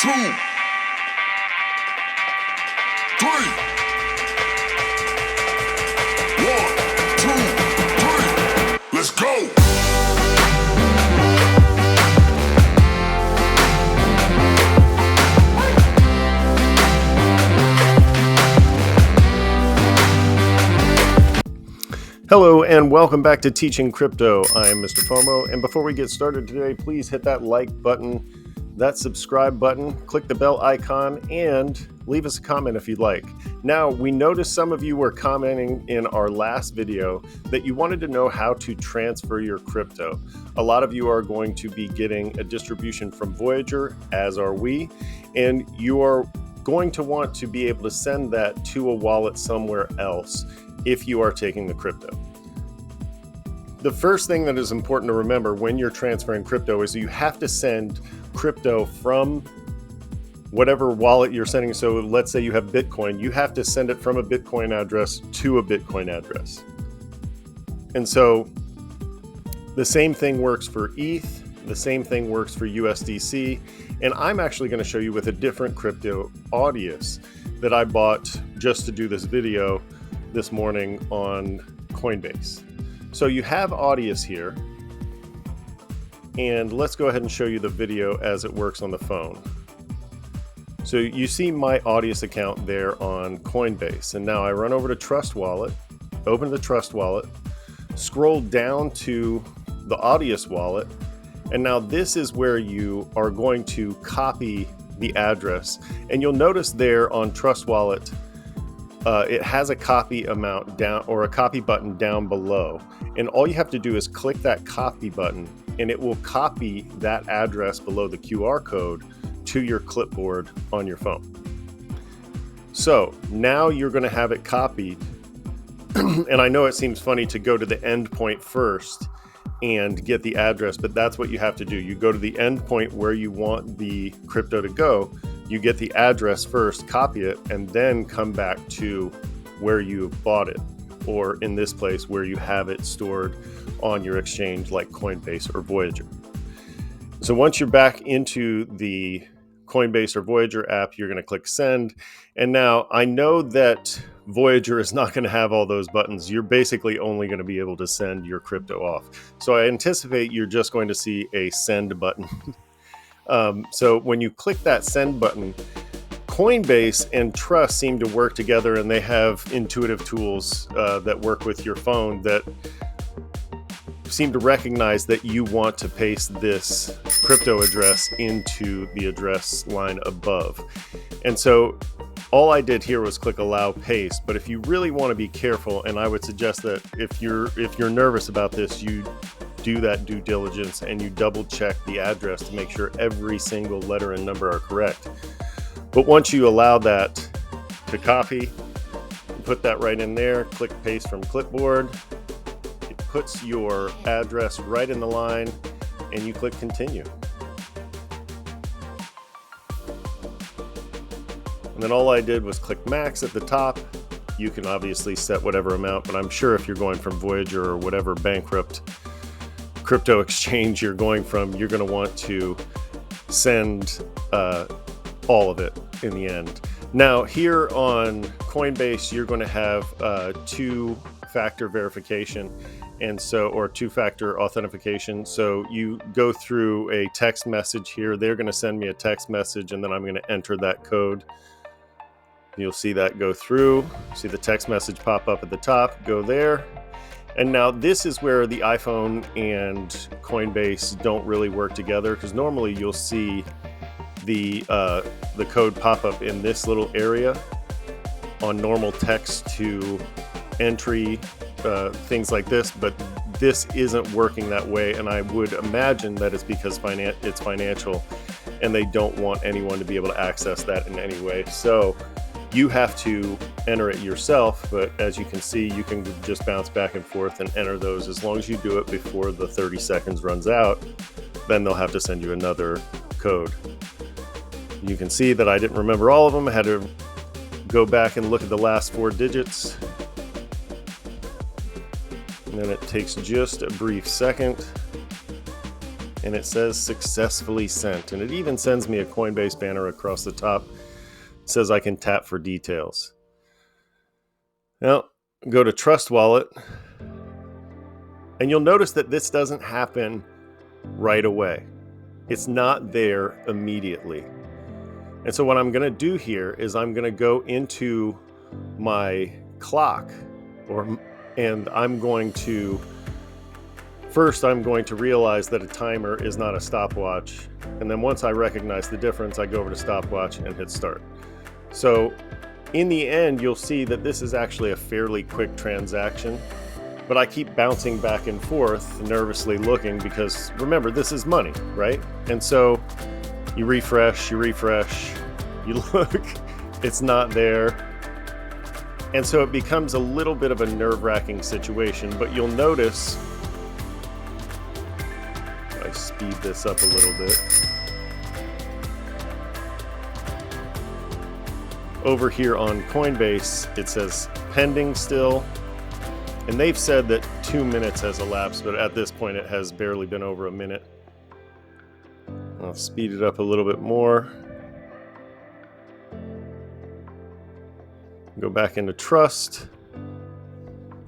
2, 3. 1, 2, 3. Let's go. Hello and welcome back to Teaching Crypto. I'm MrFOMO, and before we get started today, please hit that like button, that subscribe button, click the bell icon, and leave us a comment if you'd like. Now, we noticed some of you were commenting in our last video that you wanted to know how to transfer your crypto. A lot of you are going to be getting a distribution from Voyager, as are we, and you are going to want to be able to send that to a wallet somewhere else if you are taking the crypto. The first thing that is important to remember when you're transferring crypto is you have to send crypto from whatever wallet you're sending. So let's say you have Bitcoin, you have to send it from a Bitcoin address to a Bitcoin address. And so the same thing works for ETH, the same thing works for USDC, and I'm actually going to show you with a different crypto, Audius, that I bought just to do this video this morning on Coinbase. So you have Audius here, and let's go ahead and show you the video as it works on the phone. So you see my Audius account there on Coinbase, and now I run over to Trust Wallet, open the Trust Wallet, scroll down to the Audius wallet, and now this is where you are going to copy the address. And you'll notice there on Trust Wallet, it has a copy amount down, or a copy button down below. And all you have to do is click that copy button and it will copy that address below the QR code to your clipboard on your phone. So now you're going to have it copied. And I know it seems funny to go to the endpoint first and get the address, but that's what you have to do. You go to the endpoint where you want the crypto to go. You get the address first, copy it, and then come back to where you bought it, or in this place where you have it stored on your exchange like Coinbase or Voyager. So once you're back into the Coinbase or Voyager app, you're going to click send. And now I know that Voyager is not going to have all those buttons. You're basically only going to be able to send your crypto off. So I anticipate you're just going to see a send button. So when you click that send button, Coinbase and Trust seem to work together, and they have intuitive tools that work with your phone that seem to recognize that you want to paste this crypto address into the address line above. And so all I did here was click allow paste, but if you really want to be careful, and I would suggest that if you're nervous about this, you do that due diligence and you double check the address to make sure every single letter and number are correct. But once you allow that to copy, put that right in there, click paste from clipboard, it puts your address right in the line, and you click continue. And then all I did was click max at the top. You can obviously set whatever amount, but I'm sure if you're going from Voyager or whatever bankrupt crypto exchange you're going from, you're going to want to send all of it in the end. Now here on Coinbase, you're going to have two-factor verification, and so, or two-factor authentication. So you go through a text message here. They're going to send me a text message, and then I'm going to enter that code. You'll see that go through. See the text message pop up at the top. Go there. And now this is where the iPhone and Coinbase don't really work together, because normally you'll see the code pop up in this little area on normal text to entry, things like this, but this isn't working that way, and I would imagine that it's because it's financial and they don't want anyone to be able to access that in any way. So you have to enter it yourself, but as you can see, you can just bounce back and forth and enter those. As long as you do it before the 30 seconds runs out, then they'll have to send you another code. You can see that I didn't remember all of them. I had to go back and look at the last 4 digits. And then it takes just a brief second. and it says successfully sent. And it even sends me a Coinbase banner across the top. It says I can tap for details. Now, go to Trust Wallet, and you'll notice that this doesn't happen right away. It's not there immediately. And so what I'm going to do here is I'm going to go into my clock, and I'm going to realize that a timer is not a stopwatch. And then once I recognize the difference, I go over to stopwatch and hit start. So in the end, you'll see that this is actually a fairly quick transaction, but I keep bouncing back and forth, nervously looking, because remember, this is money, right? And so you refresh, you look, it's not there. And so it becomes a little bit of a nerve-wracking situation, but you'll notice, if I speed this up a little bit, over here on Coinbase, it says pending still, and they've said that 2 minutes has elapsed, but at this point it has barely been over a minute. I'll speed it up a little bit more. Go back into Trust,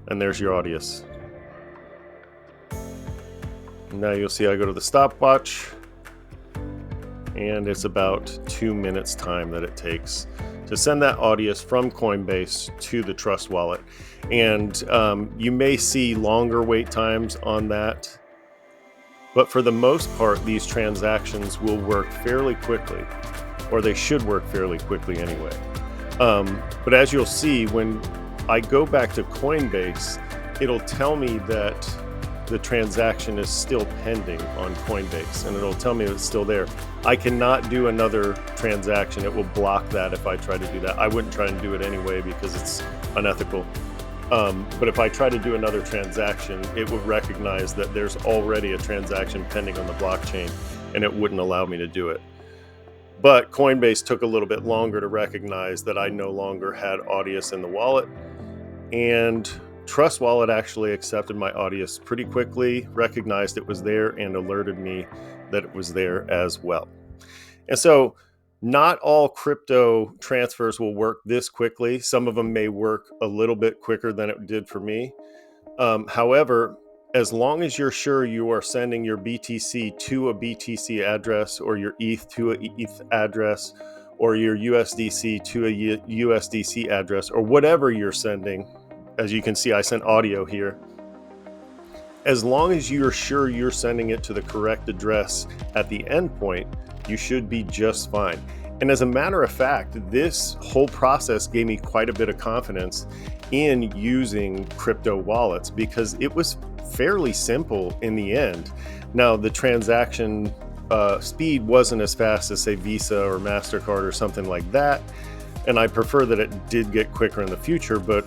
and there's your audience. Now you'll see I go to the stopwatch, and it's about 2 minutes time that it takes to send that audience from Coinbase to the Trust Wallet. And you may see longer wait times on that, but for the most part, these transactions will work fairly quickly, or they should work fairly quickly anyway. But as you'll see, when I go back to Coinbase, it'll tell me that the transaction is still pending on Coinbase, and it'll tell me it's still there. I cannot do another transaction. It will block that if I try to do that. I wouldn't try and do it anyway because it's unethical. But if I try to do another transaction, it would recognize that there's already a transaction pending on the blockchain, and it wouldn't allow me to do it. But Coinbase took a little bit longer to recognize that I no longer had audience in the wallet, and Trust Wallet actually accepted my audience pretty quickly, recognized it was there, and alerted me that it was there as well. And so not all crypto transfers will work this quickly. Some of them may work a little bit quicker than it did for me. However, as long as you're sure you are sending your BTC to a BTC address, or your ETH to a ETH address, or your USDC to a USDC address, or whatever you're sending, as you can see, I sent audio here. As long as you're sure you're sending it to the correct address at the endpoint, you should be just fine. And as a matter of fact, this whole process gave me quite a bit of confidence in using crypto wallets, because it was fairly simple in the end. Now, the transaction speed wasn't as fast as, say, Visa or MasterCard or something like that, and I prefer that it did get quicker in the future, but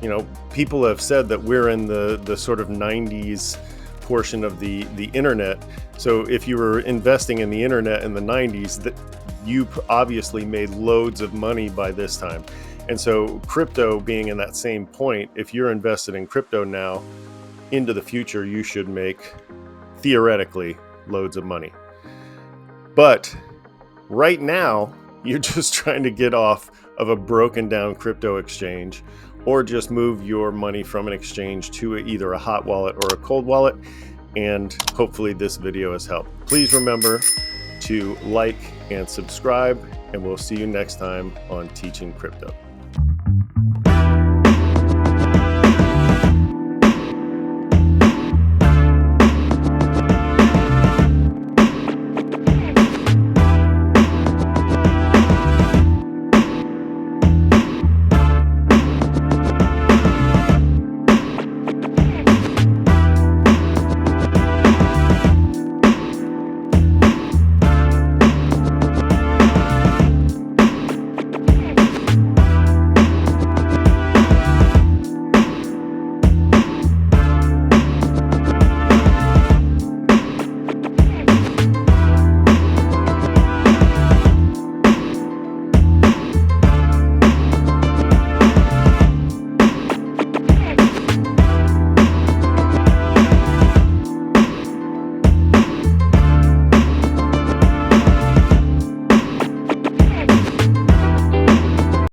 you know, people have said that we're in the sort of 90s portion of the internet. So if you were investing in the internet in the 90s, that you obviously made loads of money by this time. And so crypto being in that same point, if you're invested in crypto now into the future, you should make theoretically loads of money. But right now, you're just trying to get off of a broken down crypto exchange, or just move your money from an exchange to either a hot wallet or a cold wallet. And hopefully this video has helped. Please remember to like and subscribe, and we'll see you next time on Teaching Crypto.